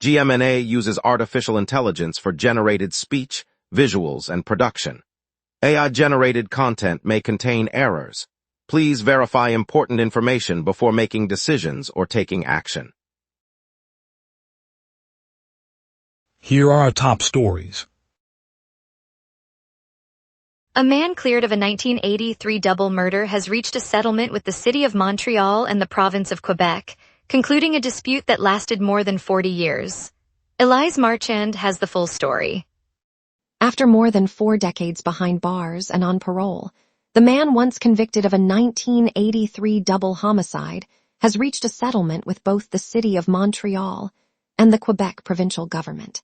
GMNA uses artificial intelligence for generated speech, visuals, and production. AI-generated content may contain errors. Please verify important information before making decisions or taking action. Here are our top stories. A man cleared of a 1983 double murder has reached a settlement with the city of Montreal and the province of Quebec, concluding a dispute that lasted more than 40 years. Elise Marchand has the full story. After more than 4 decades behind bars and on parole, the man once convicted of a 1983 double homicide has reached a settlement with both the city of Montreal and the Quebec provincial government.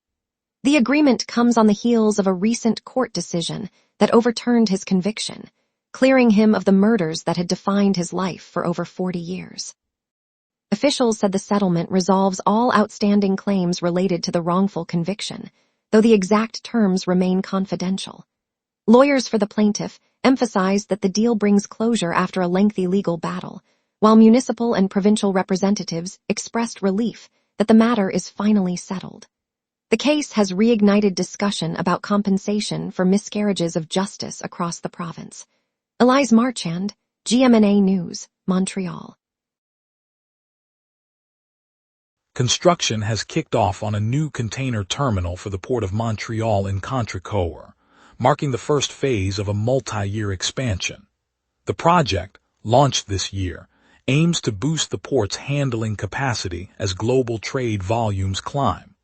The agreement comes on the heels of a recent court decision that overturned his conviction, clearing him of the murders that had defined his life for over 40 years. Officials said the settlement resolves all outstanding claims related to the wrongful conviction, though the exact terms remain confidential. Lawyers for the plaintiff emphasized that the deal brings closure after a lengthy legal battle, while municipal and provincial representatives expressed relief that the matter is finally settled. The case has reignited discussion about compensation for miscarriages of justice across the province. Elise Marchand, GMNA News, Montreal. Construction has kicked off on a new container terminal for the Port of Montreal in Contrecoeur, marking the first phase of a multi-year expansion. The project, launched this year, aims to boost the port's handling capacity as global trade volumes climb.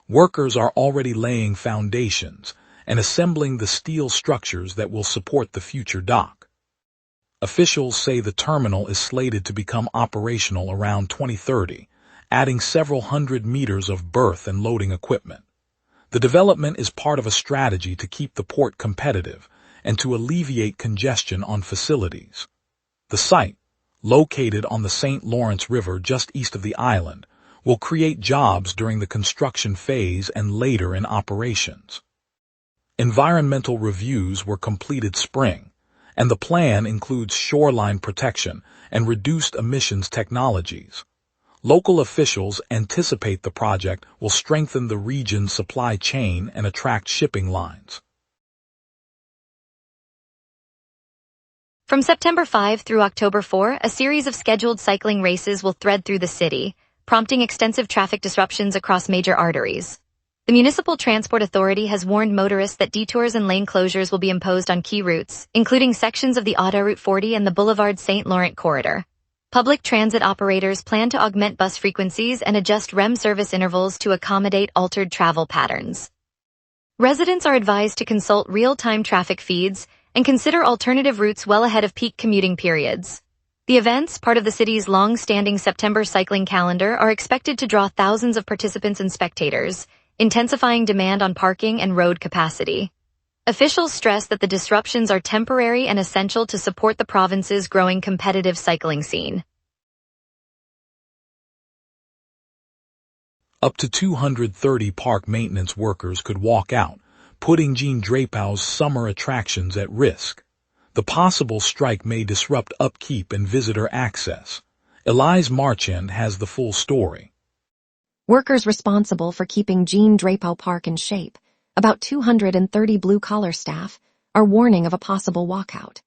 Workers are already laying foundations and assembling the steel structures that will support the future dock. Officials say the terminal is slated to become operational around 2030, adding several hundred meters of berth and loading equipment. The development is part of a strategy to keep the port competitive and to alleviate congestion on facilities. The site, located on the St. Lawrence River just east of the island, will create jobs during the construction phase and later in operations. Environmental reviews were completed spring, and the plan includes shoreline protection and reduced emissions technologies. Local officials anticipate the project will strengthen the region's supply chain and attract shipping lines. From September 5 through October 4, a series of scheduled cycling races will thread through the city, prompting extensive traffic disruptions across major arteries. The Municipal Transport Authority has warned motorists that detours and lane closures will be imposed on key routes, including sections of the Autoroute 40 and the Boulevard St. Laurent corridor. Public transit operators plan to augment bus frequencies and adjust REM service intervals to accommodate altered travel patterns. Residents are advised to consult real-time traffic feeds and consider alternative routes well ahead of peak commuting periods. The events, part of the city's long-standing September cycling calendar, are expected to draw thousands of participants and spectators, intensifying demand on parking and road capacity. Officials stress that the disruptions are temporary and essential to support the province's growing competitive cycling scene. Up to 230 park maintenance workers could walk out, putting Jean Drapeau's summer attractions at risk. The possible strike may disrupt upkeep and visitor access. Elise Marchand has the full story. Workers responsible for keeping Jean Drapeau Park in shape, about 230 blue-collar staff, are warning of a possible walkout.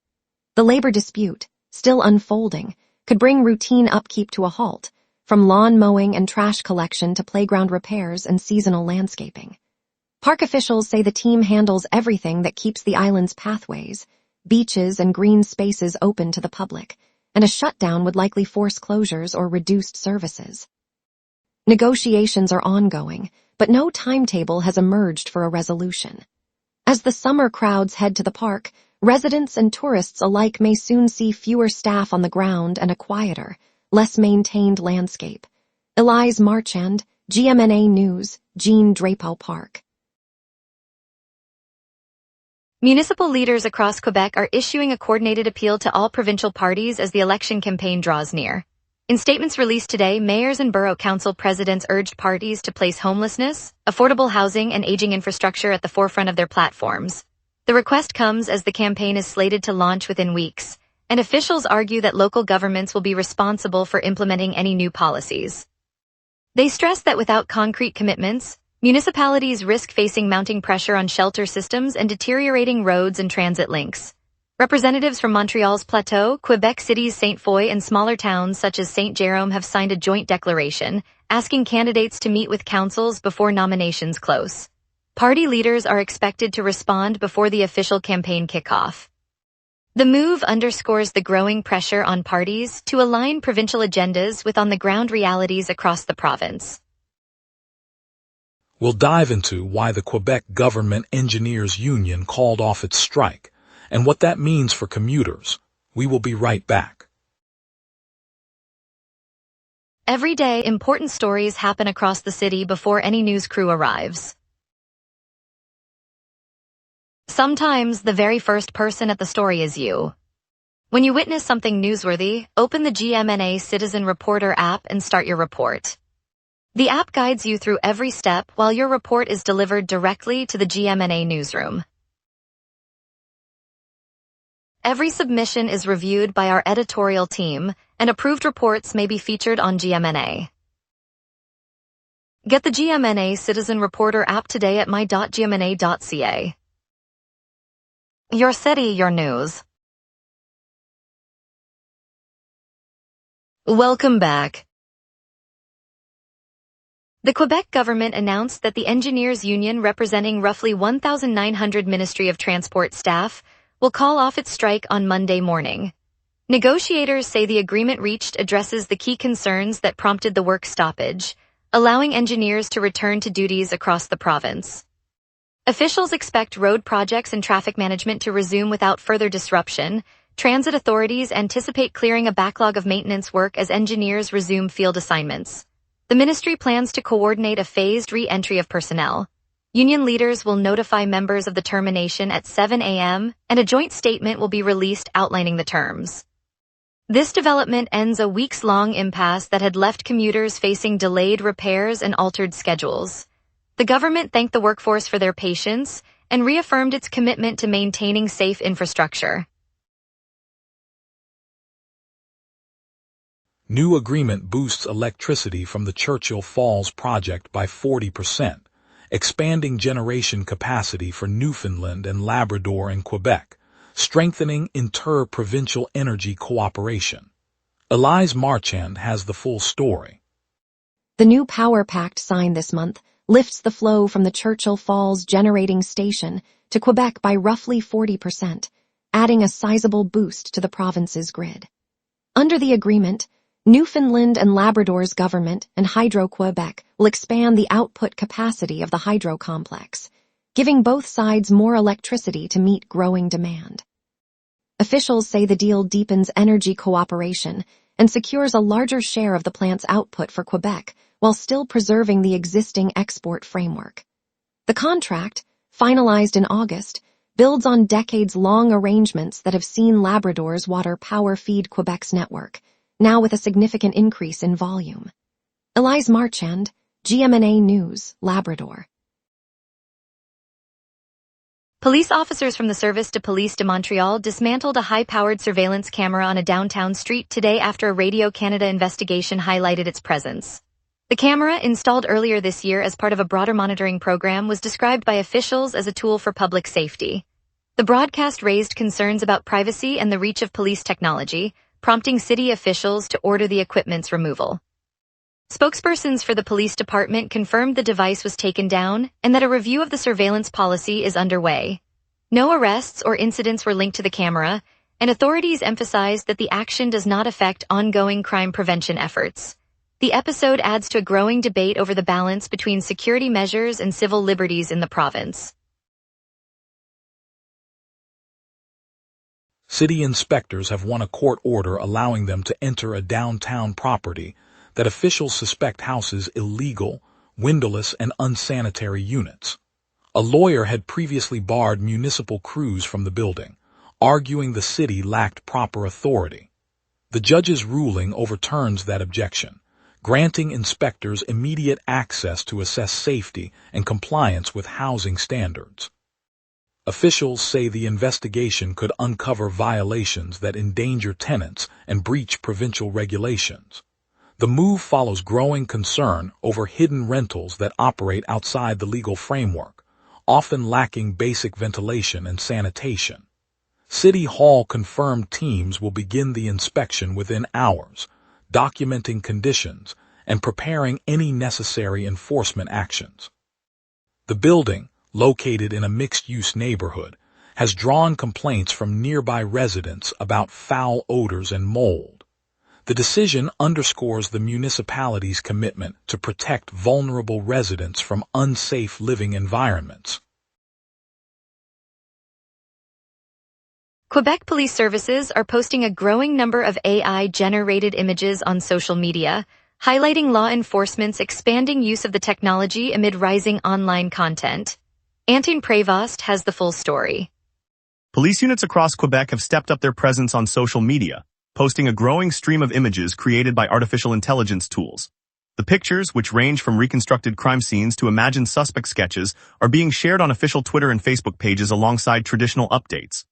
The labor dispute, still unfolding, could bring routine upkeep to a halt, from lawn mowing and trash collection to playground repairs and seasonal landscaping. Park officials say the team handles everything that keeps the island's pathways, beaches and green spaces open to the public, and a shutdown would likely force closures or reduced services. Negotiations are ongoing, but no timetable has emerged for a resolution. As the summer crowds head to the park, residents and tourists alike may soon see fewer staff on the ground and a quieter, less maintained landscape. Elise Marchand, GMNA News, Jean Drapeau Park. Municipal leaders across Quebec are issuing a coordinated appeal to all provincial parties as the election campaign draws near. In statements released today, mayors and borough council presidents urged parties to place homelessness, affordable housing, and aging infrastructure at the forefront of their platforms. The request comes as the campaign is slated to launch within weeks, and officials argue that local governments will be responsible for implementing any new policies. They stress that without concrete commitments, municipalities risk facing mounting pressure on shelter systems and deteriorating roads and transit links. Representatives from Montreal's Plateau, Quebec City's Saint Foy, and smaller towns such as Saint Jérôme have signed a joint declaration, asking candidates to meet with councils before nominations close. Party leaders are expected to respond before the official campaign kickoff. The move underscores the growing pressure on parties to align provincial agendas with on-the-ground realities across the province. We'll dive into why the Quebec Government Engineers Union called off its strike and what that means for commuters. We will be right back. Every day, important stories happen across the city before any news crew arrives. Sometimes the very first person at the story is you. When you witness something newsworthy, open the GMNA Citizen Reporter app and start your report. The app guides you through every step while your report is delivered directly to the GMNA newsroom. Every submission is reviewed by our editorial team, and approved reports may be featured on GMNA. Get the GMNA Citizen Reporter app today at my.gmna.ca. Your city, your news. Welcome back. The Quebec government announced that the Engineers Union, representing roughly 1,900 Ministry of Transport staff, will call off its strike on Monday morning. Negotiators say the agreement reached addresses the key concerns that prompted the work stoppage, allowing engineers to return to duties across the province. Officials expect road projects and traffic management to resume without further disruption. Transit authorities anticipate clearing a backlog of maintenance work as engineers resume field assignments. The ministry plans to coordinate a phased re-entry of personnel. Union leaders will notify members of the termination at 7 a.m., and a joint statement will be released outlining the terms. This development ends a weeks-long impasse that had left commuters facing delayed repairs and altered schedules. The government thanked the workforce for their patience and reaffirmed its commitment to maintaining safe infrastructure. New agreement boosts electricity from the Churchill Falls project by 40%, expanding generation capacity for Newfoundland and Labrador and Quebec, strengthening inter-provincial energy cooperation. Elise Marchand has the full story. The new Power Pact signed this month lifts the flow from the Churchill Falls generating station to Quebec by roughly 40%, adding a sizable boost to the province's grid. Under the agreement, Newfoundland and Labrador's government and Hydro-Quebec will expand the output capacity of the hydro complex, giving both sides more electricity to meet growing demand. Officials say the deal deepens energy cooperation and secures a larger share of the plant's output for Quebec while still preserving the existing export framework. The contract, finalized in August, builds on decades-long arrangements that have seen Labrador's water power feed Quebec's network, now with a significant increase in volume. Elise Marchand, GMNA News, Labrador. Police officers from the Service de Police de Montreal dismantled a high-powered surveillance camera on a downtown street today after a Radio-Canada investigation highlighted its presence. The camera, installed earlier this year as part of a broader monitoring program, was described by officials as a tool for public safety. The broadcast raised concerns about privacy and the reach of police technology, prompting city officials to order the equipment's removal. Spokespersons for the police department confirmed the device was taken down and that a review of the surveillance policy is underway. No arrests or incidents were linked to the camera, and authorities emphasized that the action does not affect ongoing crime prevention efforts. The episode adds to a growing debate over the balance between security measures and civil liberties in the province. City inspectors have won a court order allowing them to enter a downtown property that officials suspect houses illegal, windowless, and unsanitary units. A lawyer had previously barred municipal crews from the building, arguing the city lacked proper authority. The judge's ruling overturns that objection, granting inspectors immediate access to assess safety and compliance with housing standards. Officials say the investigation could uncover violations that endanger tenants and breach provincial regulations. The move follows growing concern over hidden rentals that operate outside the legal framework, often lacking basic ventilation and sanitation. City Hall confirmed teams will begin the inspection within hours, documenting conditions and preparing any necessary enforcement actions. The building, located in a mixed-use neighborhood, has drawn complaints from nearby residents about foul odors and mold. The decision underscores the municipality's commitment to protect vulnerable residents from unsafe living environments. Quebec Police Services are posting a growing number of AI-generated images on social media, highlighting law enforcement's expanding use of the technology amid rising online content. Antin Prevost has the full story. Police units across Quebec have stepped up their presence on social media, posting a growing stream of images created by artificial intelligence tools. The pictures, which range from reconstructed crime scenes to imagined suspect sketches, are being shared on official Twitter and Facebook pages alongside traditional updates.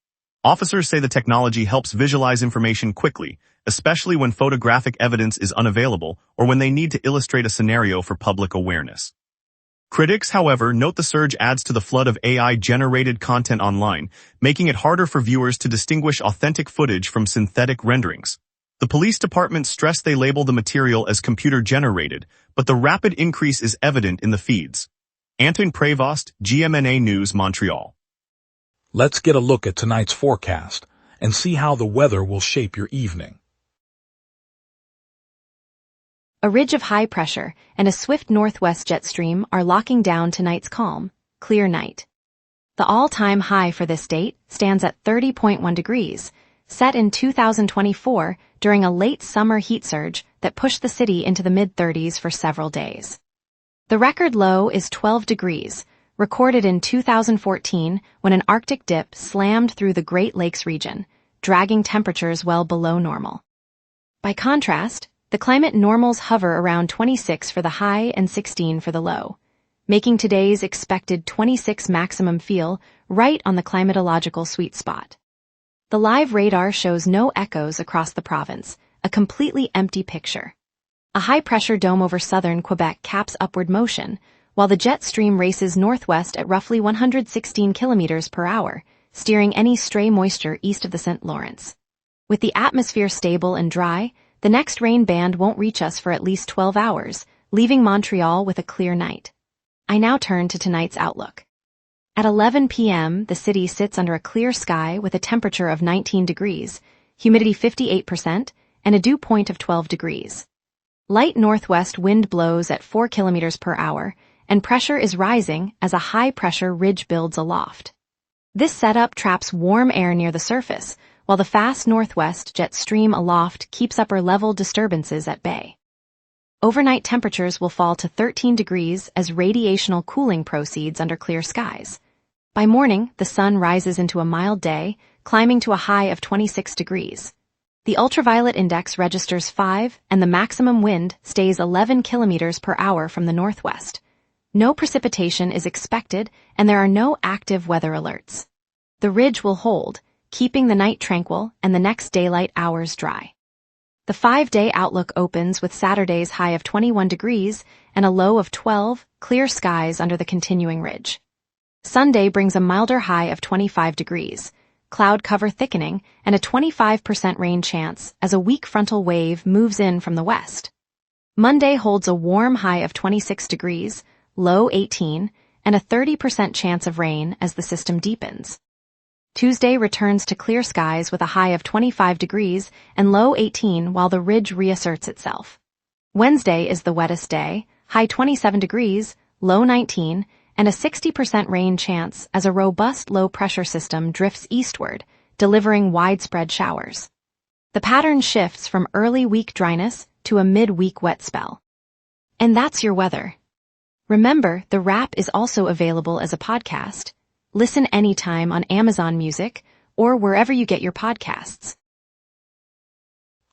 Officers say the technology helps visualize information quickly, especially when photographic evidence is unavailable or when they need to illustrate a scenario for public awareness. Critics, however, note the surge adds to the flood of AI-generated content online, making it harder for viewers to distinguish authentic footage from synthetic renderings. The police department stressed they label the material as computer-generated, but the rapid increase is evident in the feeds. Antin Prevost, GMNA News, Montreal. Let's get a look at tonight's forecast and see how the weather will shape your evening. A ridge of high pressure and a swift northwest jet stream are locking down tonight's calm, clear night. The all-time high for this date stands at 30.1 degrees, set in 2024 during a late summer heat surge that pushed the city into the mid-30s for several days. The record low is 12 degrees, recorded in 2014 when an Arctic dip slammed through the Great Lakes region, dragging temperatures well below normal. By contrast, the climate normals hover around 26 for the high and 16 for the low, making today's expected 26 maximum feel right on the climatological sweet spot. The live radar shows no echoes across the province, a completely empty picture. A high-pressure dome over southern Quebec caps upward motion, while the jet stream races northwest at roughly 116 kilometers per hour, steering any stray moisture east of the St. Lawrence. With the atmosphere stable and dry, the next rain band won't reach us for at least 12 hours, leaving Montreal with a clear night. I now turn to tonight's outlook. At 11 p.m., the city sits under a clear sky with a temperature of 19 degrees, humidity 58%, and a dew point of 12 degrees. Light northwest wind blows at 4 kilometers per hour, and pressure is rising as a high-pressure ridge builds aloft. This setup traps warm air near the surface, while the fast northwest jet stream aloft keeps upper-level disturbances at bay. Overnight temperatures will fall to 13 degrees as radiational cooling proceeds under clear skies. By morning, the sun rises into a mild day, climbing to a high of 26 degrees. The ultraviolet index registers 5, and the maximum wind stays 11 kilometers per hour from the northwest. No precipitation is expected, and there are no active weather alerts. The ridge will hold, keeping the night tranquil and the next daylight hours dry. The 5-day outlook opens with Saturday's high of 21 degrees and a low of 12, clear skies under the continuing ridge. Sunday brings a milder high of 25 degrees, cloud cover thickening, and a 25% rain chance as a weak frontal wave moves in from the west. Monday holds a warm high of 26 degrees, low 18, and a 30% chance of rain as the system deepens. Tuesday returns to clear skies with a high of 25 degrees and low 18 while the ridge reasserts itself. Wednesday is the wettest day, high 27 degrees, low 19, and a 60% rain chance as a robust low-pressure system drifts eastward, delivering widespread showers. The pattern shifts from early week dryness to a mid-week wet spell. And that's your weather. Remember, the wrap is also available as a podcast. Listen anytime on Amazon Music or wherever you get your podcasts.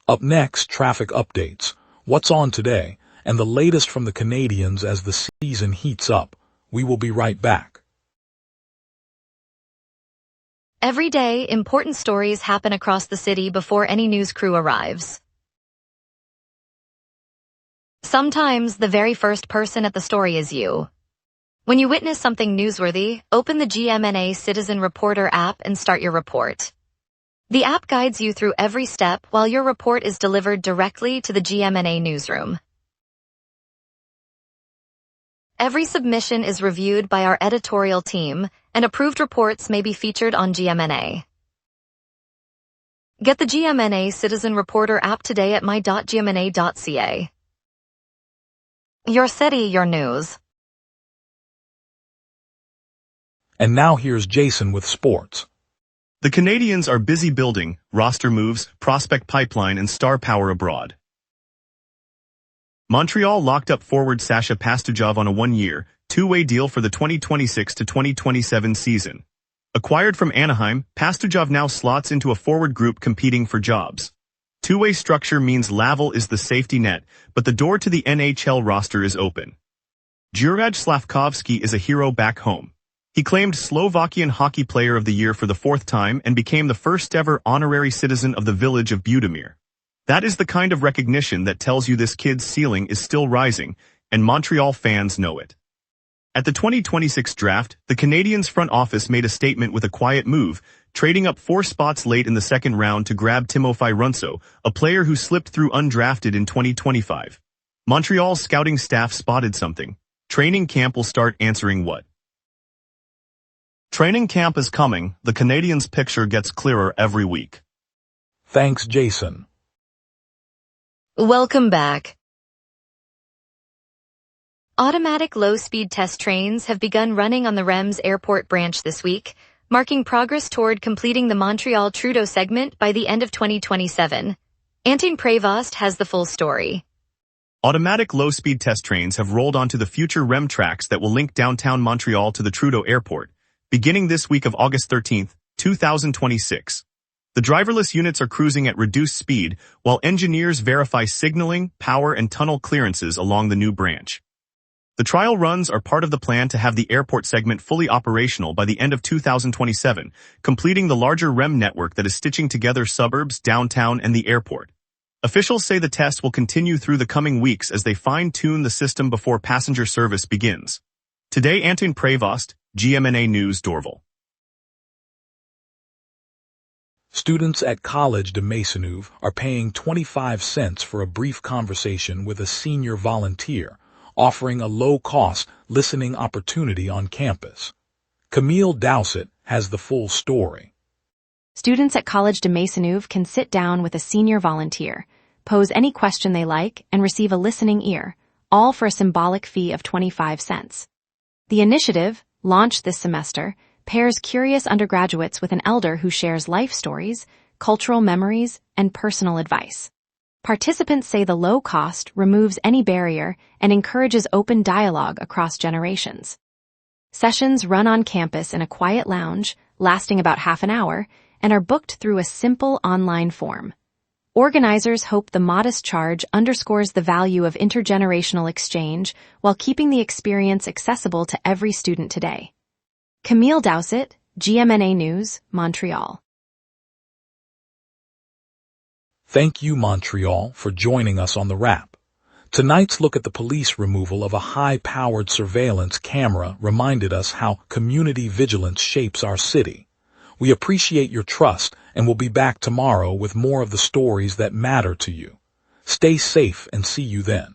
Up next, traffic updates, what's on today, and the latest from the Canadians as the season heats up. We will be right back. Every day, important stories happen across the city before any news crew arrives. Sometimes the very first person at the story is you. When you witness something newsworthy, open the GMNA Citizen Reporter app and start your report. The app guides you through every step while your report is delivered directly to the GMNA newsroom. Every submission is reviewed by our editorial team, and approved reports may be featured on GMNA. Get the GMNA Citizen Reporter app today at my.gmna.ca. Your city, your news. And now here's Jason with sports. The Canadiens are busy building roster moves, prospect pipeline, and star power abroad. Montreal locked up forward Sasha Pastujov on a one-year, two-way deal for the 2026 to 2027 season. Acquired from Anaheim, Pastujov now slots into a forward group competing for jobs. Two-way structure means Laval is the safety net, but the door to the NHL roster is open. Juraj Slavkovsky is a hero back home. He claimed Slovakian Hockey Player of the Year for the fourth time and became the first-ever honorary citizen of the village of Budimir. That is the kind of recognition that tells you this kid's ceiling is still rising, and Montreal fans know it. At the 2026 draft, the Canadiens' front office made a statement with a quiet move, trading up 4 spots late in the second round to grab Timofey Runso, a player who slipped through undrafted in 2025. Montreal's scouting staff spotted something. Training camp will start answering what? Training camp is coming. The Canadiens' picture gets clearer every week. Thanks, Jason. Welcome back. Automatic low-speed test trains have begun running on the REM's airport branch this week, marking progress toward completing the Montreal-Trudeau segment by the end of 2027. Antin Prevost has the full story. Automatic low-speed test trains have rolled onto the future REM tracks that will link downtown Montreal to the Trudeau Airport, beginning this week of August 13, 2026. The driverless units are cruising at reduced speed, while engineers verify signaling, power, and tunnel clearances along the new branch. The trial runs are part of the plan to have the airport segment fully operational by the end of 2027, completing the larger REM network that is stitching together suburbs, downtown, and the airport. Officials say the test will continue through the coming weeks as they fine-tune the system before passenger service begins. Today, Antin Prevost, GMNA News, Dorval. Students at College de Maisonneuve are paying 25 cents for a brief conversation with a senior volunteer, offering a low-cost listening opportunity on campus. Camille Dowsett has the full story. Students at College de Maisonneuve can sit down with a senior volunteer, pose any question they like, and receive a listening ear, all for a symbolic fee of 25 cents. The initiative, launched this semester, pairs curious undergraduates with an elder who shares life stories, cultural memories, and personal advice. Participants say the low cost removes any barrier and encourages open dialogue across generations. Sessions run on campus in a quiet lounge, lasting about half an hour, and are booked through a simple online form. Organizers hope the modest charge underscores the value of intergenerational exchange while keeping the experience accessible to every student today. Camille Dowsett, GMNA News, Montreal. Thank you, Montreal, for joining us on the wrap. Tonight's look at the police removal of a high-powered surveillance camera reminded us how community vigilance shapes our city. We appreciate your trust and will be back tomorrow with more of the stories that matter to you. Stay safe and see you then.